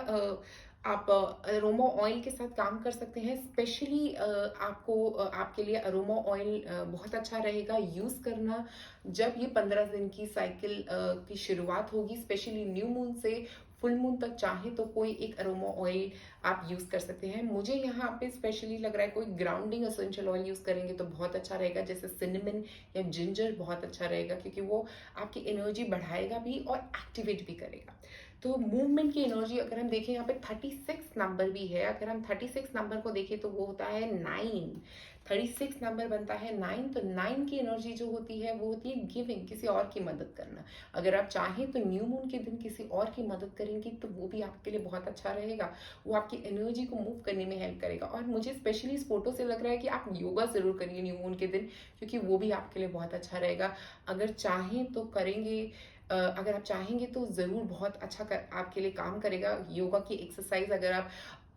आप अरोमा ऑयल के साथ काम कर सकते हैं। स्पेशली आपको आपके लिए अरोमा ऑयल बहुत अच्छा रहेगा यूज़ करना जब ये 15 दिन की साइकिल की शुरुआत होगी। स्पेशली न्यू मून से फुल मून तक चाहे तो कोई एक अरोमा ऑयल आप यूज़ कर सकते हैं। मुझे यहाँ पे स्पेशली लग रहा है कोई ग्राउंडिंग एसेंशियल ऑयल यूज़ करेंगे तो बहुत अच्छा रहेगा, जैसे सिनेमन या जिंजर बहुत अच्छा रहेगा, क्योंकि वो आपकी एनर्जी बढ़ाएगा भी और एक्टिवेट भी करेगा। तो मूवमेंट की एनर्जी अगर हम देखें, यहाँ पे 36 नंबर भी है। अगर हम 36 नंबर को देखें तो वो होता है 9। 36 नंबर बनता है 9। तो 9 की एनर्जी जो होती है वो होती है गिविंग, किसी और की मदद करना। अगर आप चाहें तो न्यू मून के दिन किसी और की मदद करेंगी तो वो भी आपके लिए बहुत अच्छा रहेगा। वो आपकी एनर्जी को मूव करने में हेल्प करेगा। और मुझे स्पेशली इस फोटो से लग रहा है कि आप योगा जरूर करिए न्यू मून के दिन, क्योंकि वो भी आपके लिए बहुत अच्छा रहेगा। अगर चाहें तो करेंगे, अगर आप चाहेंगे तो ज़रूर बहुत अच्छा आपके लिए काम करेगा योगा की एक्सरसाइज। अगर आप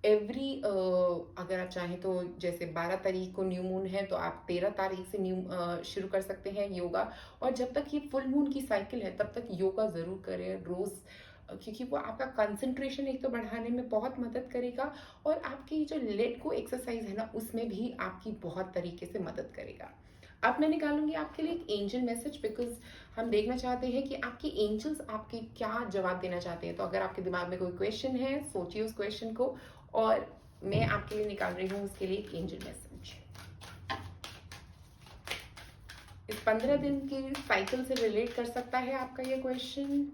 अगर आप चाहें तो जैसे 12 तारीख को न्यू मून है तो आप 13 तारीख से शुरू कर सकते हैं योगा। और जब तक ये फुल मून की साइकिल है तब तक योगा ज़रूर करें रोज़, क्योंकि वो आपका कंसंट्रेशन एक तो बढ़ाने में बहुत मदद करेगा और आपकी जो लेट को एक्सरसाइज है ना उसमें भी आपकी बहुत तरीके से मदद करेगा। अब मैं निकालूंगी आपके लिए एक एंजल मैसेज, बिकॉज हम देखना चाहते हैं कि आपके एंजल्स आपके क्या जवाब देना चाहते हैं। तो अगर आपके दिमाग में कोई क्वेश्चन है सोचिए उस क्वेश्चन को, और मैं आपके लिए निकाल रही हूँ उसके लिए एक एंजल मैसेज। इस 15 दिन की साइकिल से रिलेट कर सकता है आपका ये क्वेश्चन।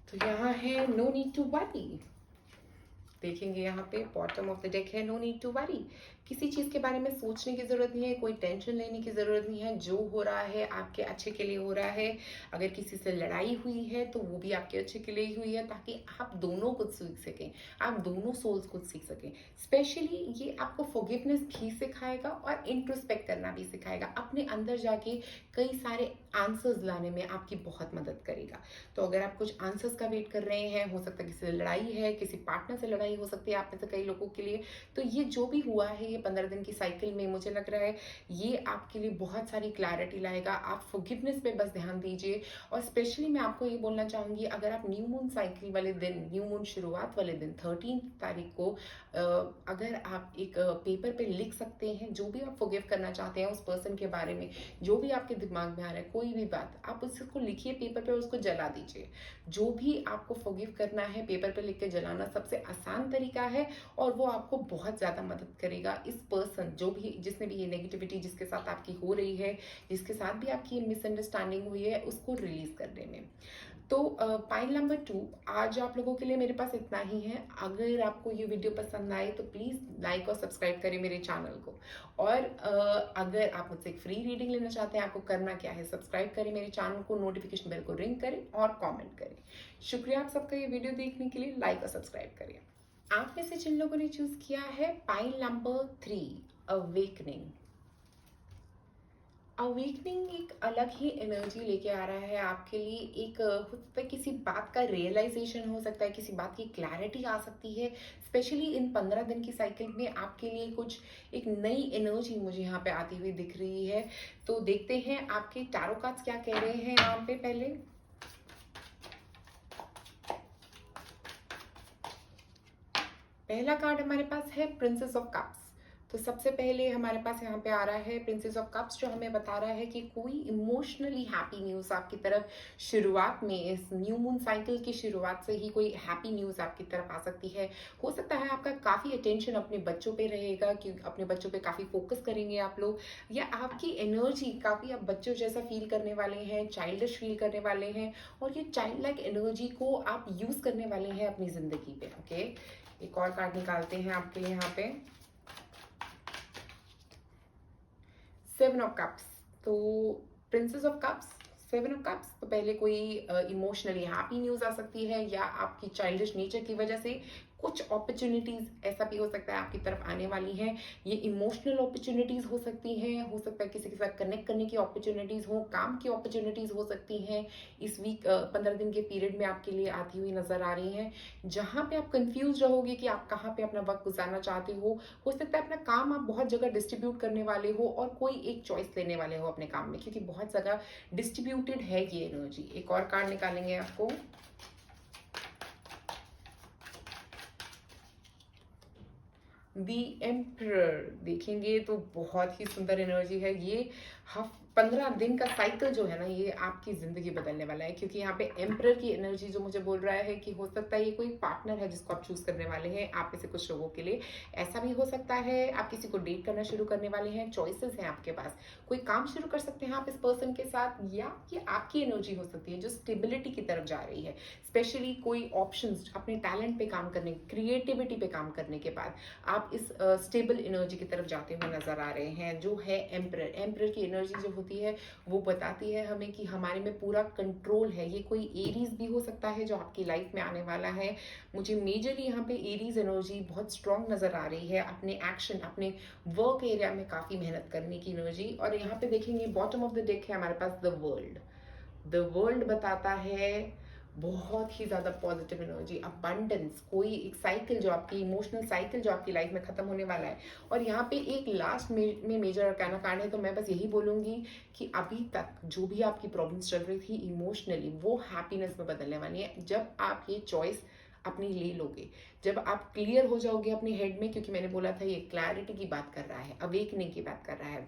तो यहाँ है नो नीड टू वरी। देखेंगे यहाँ पे बॉटम ऑफ द डेक है नो नीड टू वरी। किसी चीज़ के बारे में सोचने की ज़रूरत नहीं है, कोई टेंशन लेने की ज़रूरत नहीं है। जो हो रहा है आपके अच्छे के लिए हो रहा है। अगर किसी से लड़ाई हुई है तो वो भी आपके अच्छे के लिए ही हुई है, ताकि आप दोनों कुछ सीख सकें, आप दोनों सोल्स कुछ सीख सकें। स्पेशली ये आपको फॉरगिवनेस भी सिखाएगा और इंट्रोस्पेक्ट करना भी सिखाएगा। अपने अंदर जाके कई सारे आंसर्स लाने में आपकी बहुत मदद करेगा। तो अगर आप कुछ आंसर्स का वेट कर रहे हैं, हो सकता है किसी से लड़ाई है, किसी पार्टनर से लड़ाई हो सकती है आप में से कई लोगों के लिए, तो ये जो भी हुआ है ये 15 दिन की साइकिल में, मुझे लग रहा है ये आपके लिए बहुत सारी क्लैरिटी लाएगा। आप फॉरगिवनेस पे बस ध्यान दीजिए। और स्पेशली मैं आपको ये बोलना चाहूंगी, अगर आप न्यू मून साइकिल वाले दिन, न्यू मून शुरुआत वाले दिन 13 तारीख को अगर आप एक पेपर पे लिख सकते हैं जो भी आप फॉरगिव करना चाहते हैं उस पर्सन के बारे में, जो भी आपके दिमाग में आ रहा है कोई भी बात, आप उसको लिखिए पेपर पे, उसको जला दीजिए। जो भी आपको फॉरगिव करना है पेपर पे लिख के जलाना सबसे आसान तरीका है, और वो आपको बहुत ज़्यादा मदद करेगा इस पर्सन जो भी, जिसने भी ये नेगेटिविटी जिसके साथ आपकी हो रही है, जिसके साथ भी आपकी मिसअंडरस्टैंडिंग हुई है, उसको रिलीज करने में। तो पाइल नंबर 2 आज आप लोगों के लिए मेरे पास इतना ही है। अगर आपको ये वीडियो पसंद आए तो प्लीज़ लाइक और सब्सक्राइब करें मेरे चैनल को। और अगर आप मुझसे एक फ्री रीडिंग लेना चाहते हैं, आपको करना क्या है, सब्सक्राइब करें मेरे चैनल को, नोटिफिकेशन बेल को रिंग करें और कमेंट करें। शुक्रिया आप सबका ये वीडियो देखने के लिए। लाइक और सब्सक्राइब करें। आप में से जिन लोगों ने चूज किया है पाइल नंबर 3 अवेकनिंग, अवेकनिंग एक अलग ही एनर्जी लेके आ रहा है आपके लिए। एक हो सकता है किसी बात का रियलाइजेशन, हो सकता है किसी बात की क्लैरिटी आ सकती है। स्पेशली इन 15 दिन की साइकिल में आपके लिए कुछ एक नई एनर्जी मुझे यहाँ पे आती हुई दिख रही है। तो देखते हैं आपके टैरो कार्ड्स क्या कह रहे हैं यहाँ पे। पहला कार्ड हमारे पास है प्रिंसेस ऑफ कप्स। तो सबसे पहले हमारे पास यहाँ पे आ रहा है प्रिंसेस ऑफ कप्स, जो हमें बता रहा है कि कोई इमोशनली हैप्पी न्यूज आपकी तरफ शुरुआत में, इस न्यू मून साइकिल की शुरुआत से ही कोई हैप्पी न्यूज आपकी तरफ आ सकती है। हो सकता है आपका काफी अटेंशन अपने बच्चों पे रहेगा, कि अपने बच्चों पे काफी फोकस करेंगे आप लोग, या आपकी एनर्जी काफी आप बच्चों जैसा फील करने वाले हैं, चाइल्डिश फील करने वाले हैं, और ये चाइल्ड लाइक एनर्जी को आप यूज करने वाले हैं अपनी जिंदगी पे। ओके, एक और कार्ड निकालते हैं आपके लिए यहाँ पे, 7 ऑफ कप्स। तो princess of cups, 7 of cups, तो पहले कोई इमोशनली हैप्पी न्यूज आ सकती है, या आपकी चाइल्डिश नेचर की वजह से कुछ अपॉर्चुनिटीज़ ऐसा भी हो सकता है आपकी तरफ आने वाली हैं। ये इमोशनल अपॉर्चुनिटीज़ हो सकती हैं, हो सकता है किसी के साथ कनेक्ट करने की अपॉर्चुनिटीज़ हो, काम की अपॉर्चुनिटीज़ हो सकती हैं। इस वीक 15 दिन के पीरियड में आपके लिए आती हुई नज़र आ रही हैं, जहाँ पे आप कन्फ्यूज़ रहोगे कि आप कहाँ पे अपना वक़्त गुज़ारना चाहते हो। हो सकता है अपना काम आप बहुत जगह डिस्ट्रीब्यूट करने वाले हो और कोई एक चॉइस लेने वाले हो अपने काम में, क्योंकि बहुत जगह डिस्ट्रीब्यूटेड है ये एनर्जी। एक और कार्ड निकालेंगे आपको। दी एम्परर देखेंगे तो बहुत ही सुंदर एनर्जी है ये। 15 दिन का साइकिल जो है ना, ये आपकी जिंदगी बदलने वाला है, क्योंकि यहाँ पे एम्परर की एनर्जी जो मुझे बोल रहा है कि हो सकता है ये कोई पार्टनर है जिसको आप चूज करने वाले हैं आप में से कुछ लोगों के लिए। ऐसा भी हो सकता है आप किसी को डेट करना शुरू करने वाले हैं, चॉइसेस हैं आपके पास, कोई काम शुरू कर सकते हैं आप इस पर्सन के साथ, या ये आपकी एनर्जी हो सकती है जो स्टेबिलिटी की तरफ जा रही है। स्पेशली कोई ऑप्शंस अपने टैलेंट पे काम करने, क्रिएटिविटी पे काम करने के बाद आप इस स्टेबल एनर्जी की तरफ जाते हुए नजर आ रहे हैं, जो है एम्परर। एम्परर की एनर्जी जो होती है वो बताती है हमें कि हमारे में पूरा कंट्रोल है। ये कोई एरीज भी हो सकता है जो आपकी लाइफ में आने वाला है। मुझे मेजरली यहाँ पे एरीज एनर्जी बहुत स्ट्रांग नजर आ रही है, अपने एक्शन, अपने वर्क एरिया में काफी मेहनत करने की एनर्जी। और यहाँ पे देखेंगे बॉटम ऑफ द डेक है हमारे पास द वर्ल्ड। द वर्ल्ड बताता है बहुत ही ज्यादा पॉजिटिव एनर्जी, अबंडेंस, कोई एक साइकिल जो आपकी इमोशनल साइकिल जो आपकी लाइफ में खत्म होने वाला है। और यहाँ पे एक लास्ट में मेजर अरकाना कार्ड है, तो मैं बस यही बोलूंगी कि अभी तक जो भी आपकी प्रॉब्लम्स चल रही थी इमोशनली, वो हैप्पीनेस में बदलने वाली है जब आप ये चॉइस अपनी ले लोगे, जब आप क्लियर हो जाओगे अपने हेड में। क्योंकि मैंने बोला था ये क्लैरिटी की बात कर रहा है, अवेकनिंग की बात कर रहा है।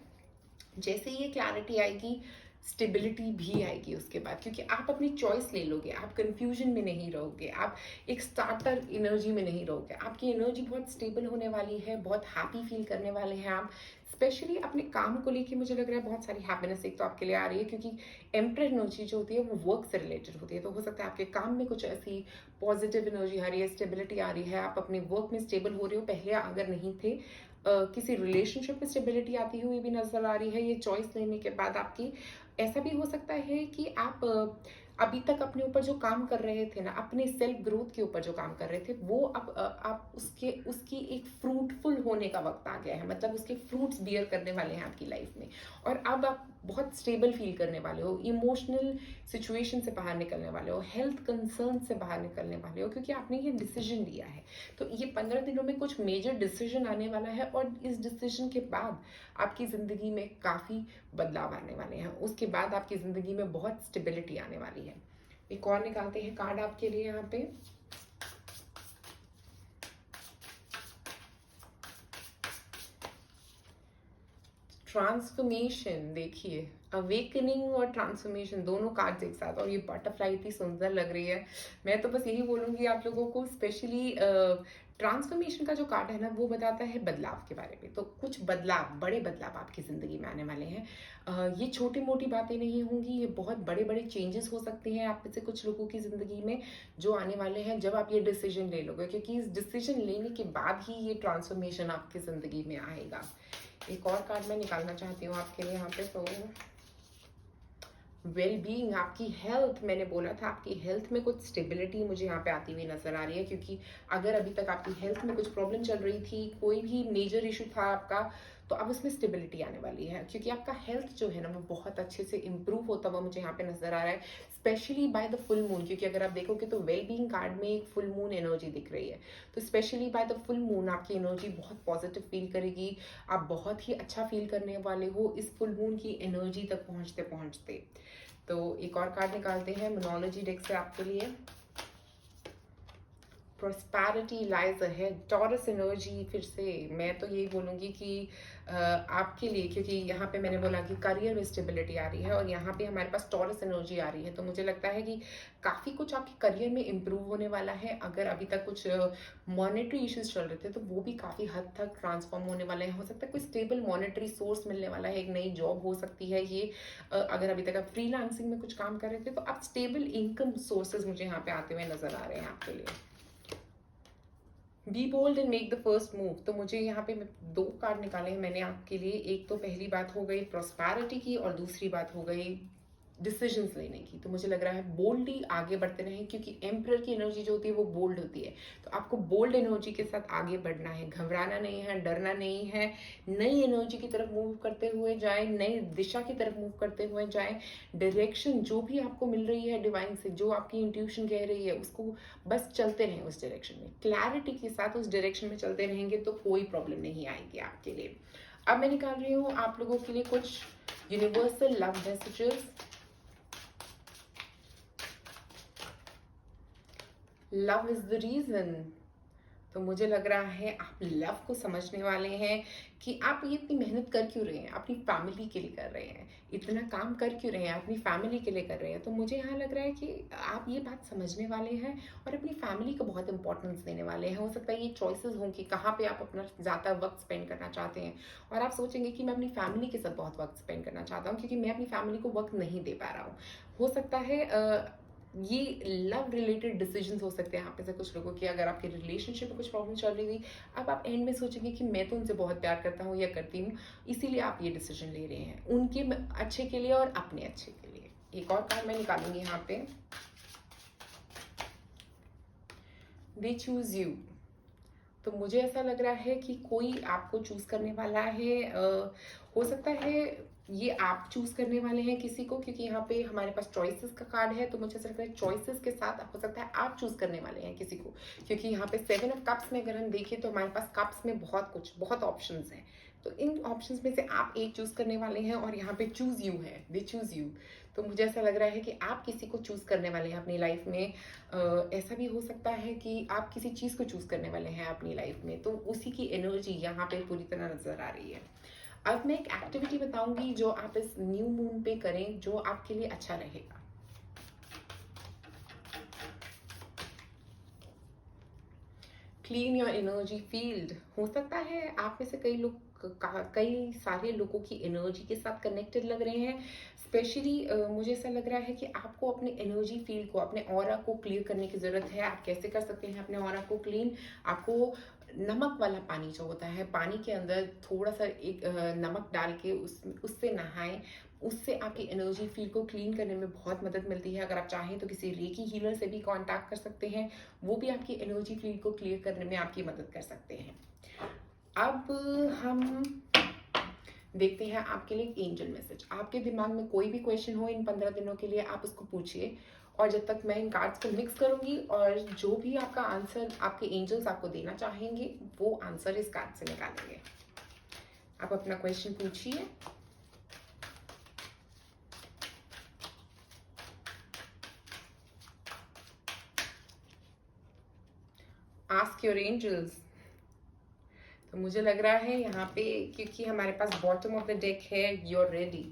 जैसे ये क्लैरिटी आएगी, स्टेबिलिटी भी आएगी उसके बाद, क्योंकि आप अपनी चॉइस ले लोगे, आप कंफ्यूजन में नहीं रहोगे, आप एक स्टार्टर एनर्जी में नहीं रहोगे। आपकी एनर्जी बहुत स्टेबल होने वाली है, बहुत हैप्पी फील करने वाले हैं आप। स्पेशली अपने काम को लेके मुझे लग रहा है बहुत सारी हैप्पीनेस एक तो आपके लिए आ रही है, क्योंकि एम्परर एनर्जी जो होती है वो वर्क से रिलेटेड होती है। तो हो सकता है आपके काम में कुछ ऐसी पॉजिटिव एनर्जी आ रही है, स्टेबिलिटी आ रही है, आप अपने वर्क में स्टेबल हो रहे हो, पहले अगर नहीं थे। किसी रिलेशनशिप में स्टेबिलिटी आती हुई भी नजर आ रही है ये चॉइस लेने के बाद आपकी। ऐसा भी हो सकता है कि आप अभी तक अपने ऊपर जो काम कर रहे थे ना, अपने सेल्फ ग्रोथ के ऊपर जो काम कर रहे थे, वो अब आप उसकी एक फ्रूटफुल होने का वक्त आ गया है, मतलब उसके फ्रूट्स बियर करने वाले हैं आपकी लाइफ में। और अब आप बहुत स्टेबल फील करने वाले हो, इमोशनल सिचुएशन से बाहर निकलने वाले हो, हेल्थ कंसर्न से बाहर निकलने वाले हो, क्योंकि आपने ये डिसीजन लिया है। तो ये 15 दिनों में कुछ मेजर डिसीजन आने वाला है, और इस डिसीजन के बाद आपकी जिंदगी में काफी बदलाव आने वाले हैं। उसके बाद आपकी जिंदगी में बहुत स्टेबिलिटी आने वाली है। एक और निकालते हैं कार्ड आपके लिए यहाँ पे। ट्रांसफॉर्मेशन, देखिए अवेकनिंग और ट्रांसफॉर्मेशन दोनों कार्ड्स एक साथ, और ये बटरफ्लाई इतनी सुंदर लग रही है। मैं तो बस यही बोलूंगी आप लोगों को, स्पेशली ट्रांसफॉर्मेशन का जो कार्ड है ना, वो बताता है बदलाव के बारे में। तो कुछ बदलाव, बड़े बदलाव आपकी जिंदगी में आने वाले हैं। ये छोटी मोटी बातें नहीं होंगी, ये बहुत बड़े बड़े चेंजेस हो सकते हैं आप में से कुछ लोगों की जिंदगी में जो आने वाले हैं जब आप ये डिसीजन ले लोगे, क्योंकि इस डिसीजन लेने के बाद ही ये ट्रांसफॉर्मेशन आपकी जिंदगी में आएगा। एक और कार्ड मैं निकालना चाहती हूँ आपके लिए यहाँ पे। तो वेल बीइंग, आपकी हेल्थ, मैंने बोला था आपकी हेल्थ में कुछ स्टेबिलिटी मुझे यहाँ पे आती हुई नजर आ रही है, क्योंकि अगर अभी तक आपकी हेल्थ में कुछ प्रॉब्लम चल रही थी, कोई भी मेजर इशू था आपका, तो अब उसमें स्टेबिलिटी आने वाली है, क्योंकि आपका हेल्थ जो है ना वो बहुत अच्छे से इंप्रूव होता हुआ मुझे यहाँ पे नजर आ रहा है, specially by the full moon. क्योंकि अगर आप देखोगे तो वेल बीइंग कार्ड में एक फुल मून एनर्जी दिख रही है, तो specially by the full moon आपकी एनर्जी बहुत पॉजिटिव फील करेगी, आप बहुत ही अच्छा फील करने वाले हो इस फुल मून की एनर्जी तक पहुंचते पहुंचते। तो एक और कार्ड निकालते हैं मोनोलॉजी डेक से आपके लिए। Prosperity lies ahead, taurus energy. फिर से मैं तो यही बोलूँगी कि आपके लिए, क्योंकि यहाँ पे मैंने बोला कि करियर में स्टेबिलिटी आ रही है और यहाँ पे हमारे पास टॉरस एनर्जी आ रही है, तो मुझे लगता है कि काफ़ी कुछ आपके करियर में इम्प्रूव होने वाला है। अगर अभी तक कुछ मॉनेटरी इश्यूज चल रहे थे तो वो भी काफ़ी हद तक ट्रांसफॉर्म होने वाले हैं। हो सकता है कोई स्टेबल मॉनेटरी सोर्स मिलने वाला है, एक नई जॉब हो सकती है ये। अगर अभी तक आप फ्रीलांसिंग में कुछ काम कर रहे थे तो आप स्टेबल इनकम सोर्सेज मुझे यहाँ पे आते हुए नजर आ रहे हैं आपके लिए। Be bold and make the first move, तो मुझे यहाँ पे 2 कार्ड निकाले हैं मैंने आपके लिए। एक तो पहली बात हो गई प्रॉस्पेरिटी की, और दूसरी बात हो गई डिसीजंस लेने की। तो मुझे लग रहा है बोल्डली आगे बढ़ते रहें, क्योंकि एम्परर की एनर्जी जो होती है वो बोल्ड होती है। तो आपको बोल्ड एनर्जी के साथ आगे बढ़ना है, घबराना नहीं है, डरना नहीं है। नई एनर्जी की तरफ मूव करते हुए जाएं, नई दिशा की तरफ मूव करते हुए जाएं। डायरेक्शन जो भी आपको मिल रही है डिवाइन से, जो आपकी इंट्यूशन कह रही है, उसको बस चलते रहें उस डायरेक्शन में, क्लैरिटी के साथ उस डायरेक्शन में चलते रहेंगे तो कोई प्रॉब्लम नहीं आएगी आपके लिए। अब मैं निकाल रही हूँ आप लोगों के लिए कुछ universal love messages. Love is the reason. तो मुझे लग रहा है आप लव को समझने वाले हैं कि आप ये इतनी मेहनत कर क्यों रहे हैं, अपनी फैमिली के लिए कर रहे हैं, इतना काम कर क्यों रहे हैं, अपनी फैमिली के लिए कर रहे हैं। तो मुझे यहाँ लग रहा है कि आप ये बात समझने वाले हैं और अपनी फैमिली को बहुत इंपॉर्टेंस देने वाले हैं। हो सकता है ये चॉइसेस हों कि कहाँ पे आप अपना ज़्यादा वक्त स्पेंड करना चाहते हैं, और आप सोचेंगे कि मैं अपनी फैमिली के साथ बहुत वक्त स्पेंड करना चाहता हूँ क्योंकि मैं अपनी फैमिली को वक्त नहीं दे पा रहा हूँ। हो सकता है ये लव रिलेटेड डिसीजंस हो सकते हैं आप में से कुछ लोगों की। अगर आपके रिलेशनशिप में कुछ प्रॉब्लम चल रही थी, अब आप एंड में सोचेंगे कि मैं तो उनसे बहुत प्यार करता हूँ या करती हूँ, इसीलिए आप ये डिसीजन ले रहे हैं उनके अच्छे के लिए और अपने अच्छे के लिए। एक और कार्ड मैं निकालूंगी यहाँ पे। They choose you. तो मुझे ऐसा लग रहा है कि कोई आपको चूज करने वाला है। हो सकता है ये आप चूज करने वाले हैं किसी को, क्योंकि यहाँ पे हमारे पास चॉइसेस का कार्ड है। तो मुझे ऐसा लगता है चॉइसेस के साथ हो सकता है आप चूज करने वाले हैं किसी को, क्योंकि यहाँ पे 7 ऑफ कप्स में अगर हम देखें तो हमारे पास कप्स में बहुत ऑप्शंस हैं। तो इन ऑप्शंस में से आप एक चूज करने वाले हैं और यहाँ पे चूज यू है, दे चूज यू। तो मुझे ऐसा लग रहा है कि आप किसी को चूज करने वाले हैं अपनी लाइफ में। ऐसा भी हो सकता है कि आप किसी चीज को चूज करने वाले हैं अपनी लाइफ में, तो उसी की एनर्जी यहाँ पे पूरी तरह नजर आ रही है। अब मैं एक एक्टिविटी बताऊंगी जो आप इस न्यू मून पे करें, जो आपके लिए अच्छा रहेगा। Clean your energy field. हो सकता है आप में से कई लोग, कई सारे लोगों की एनर्जी के साथ कनेक्टेड लग रहे हैं। स्पेशली मुझे ऐसा लग रहा है कि आपको अपने एनर्जी फील्ड को, अपने ऑरा को क्लियर करने की ज़रूरत है। आप कैसे कर सकते हैं अपने ऑरा को क्लीन? आपको नमक वाला पानी जो होता है, पानी के अंदर थोड़ा सा एक नमक डाल के उससे नहाएं। उससे आपकी एनर्जी फील्ड को क्लीन करने में बहुत मदद मिलती है। अगर आप चाहें तो किसी रेकी हीलर से भी कांटेक्ट कर सकते हैं, वो भी आपकी एनर्जी फील्ड को क्लियर करने में आपकी मदद कर सकते हैं। अब हम देखते हैं आपके लिए एंजल मैसेज। आपके दिमाग में कोई भी क्वेश्चन हो इन 15 दिनों के लिए, आप उसको पूछिए, और जब तक मैं इन कार्ड्स को मिक्स करूंगी और जो भी आपका आंसर आपके एंजल्स आपको देना चाहेंगे वो आंसर इस कार्ड से निकालेंगे। आप अपना क्वेश्चन पूछिए। Ask your angels. तो मुझे लग रहा है यहाँ पे, क्योंकि हमारे पास बॉटम ऑफ द डेक है यूर रेडी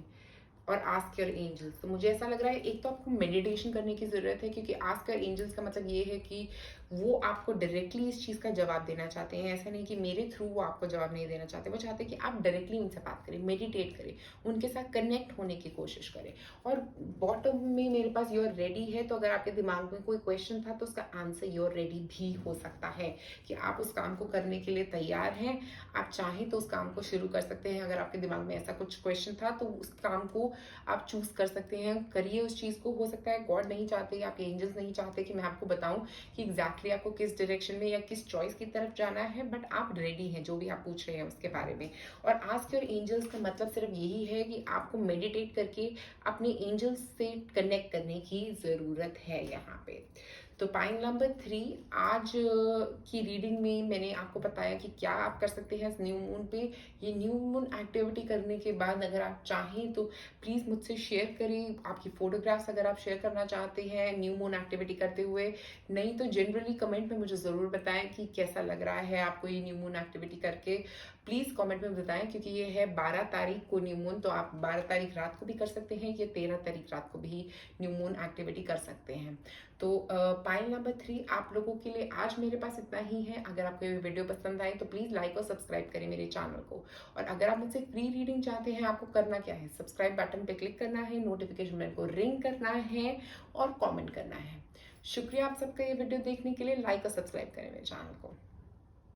और आस्क योर एंजल्स, तो मुझे ऐसा लग रहा है एक तो आपको मेडिटेशन करने की ज़रूरत है, क्योंकि आस्क योर एंजल्स का मतलब ये है कि वो आपको डायरेक्टली इस चीज़ का जवाब देना चाहते हैं। ऐसा नहीं कि मेरे थ्रू वो आपको जवाब नहीं देना चाहते, वो चाहते हैं कि आप डायरेक्टली उनसे बात करें, मेडिटेट करें, उनके साथ कनेक्ट होने की कोशिश करें। और बॉटम में मेरे पास योर रेडी है, तो अगर आपके दिमाग में कोई क्वेश्चन था तो उसका आंसर योर रेडी भी हो सकता है, कि आप उस काम को करने के लिए तैयार हैं। आप चाहें तो उस काम को शुरू कर सकते हैं। अगर आपके दिमाग में ऐसा कुछ क्वेश्चन था तो उस काम को आप चूज कर सकते हैं, करिए उस चीज को। हो सकता है गॉड नहीं चाहते, आपके एंजल्स नहीं चाहते कि मैं आपको बताऊं कि एग्जैक्टली आपको किस डायरेक्शन में या किस चॉइस की तरफ जाना है, बट आप रेडी हैं जो भी आप पूछ रहे हैं उसके बारे में। और आस्क योर एंजल्स का मतलब सिर्फ यही है कि आपको मेडिटेट करके अपने एंजल्स से कनेक्ट करने की जरूरत है यहाँ पे। तो पॉइंट नंबर 3, आज की रीडिंग में मैंने आपको बताया कि क्या आप कर सकते हैं इस न्यू मून पे। ये न्यू मून एक्टिविटी करने के बाद अगर आप चाहें तो प्लीज़ मुझसे शेयर करें आपकी फ़ोटोग्राफ्स, अगर आप शेयर करना चाहते हैं न्यू मून एक्टिविटी करते हुए। नहीं तो जनरली कमेंट में मुझे ज़रूर बताएं कि कैसा लग रहा है आपको ये न्यू मून एक्टिविटी करके। प्लीज़ कमेंट में बताएं, क्योंकि ये है 12 तारीख को न्यू मून, तो आप 12 तारीख रात को भी कर सकते हैं, ये 13 तारीख रात को भी न्यू मून एक्टिविटी कर सकते हैं। तो पॉइंट नंबर 3 आप लोगों के लिए आज मेरे पास इतना ही है। अगर आपको ये वीडियो पसंद आए तो प्लीज़ लाइक और सब्सक्राइब करें मेरे चैनल को। और अगर आप मुझसे फ्री रीडिंग चाहते हैं, आपको करना क्या है, सब्सक्राइब बटन पे क्लिक करना है, नोटिफिकेशन बेल को रिंग करना है और कमेंट करना है। शुक्रिया आप सबका ये वीडियो देखने के लिए। लाइक और सब्सक्राइब करें मेरे चैनल को।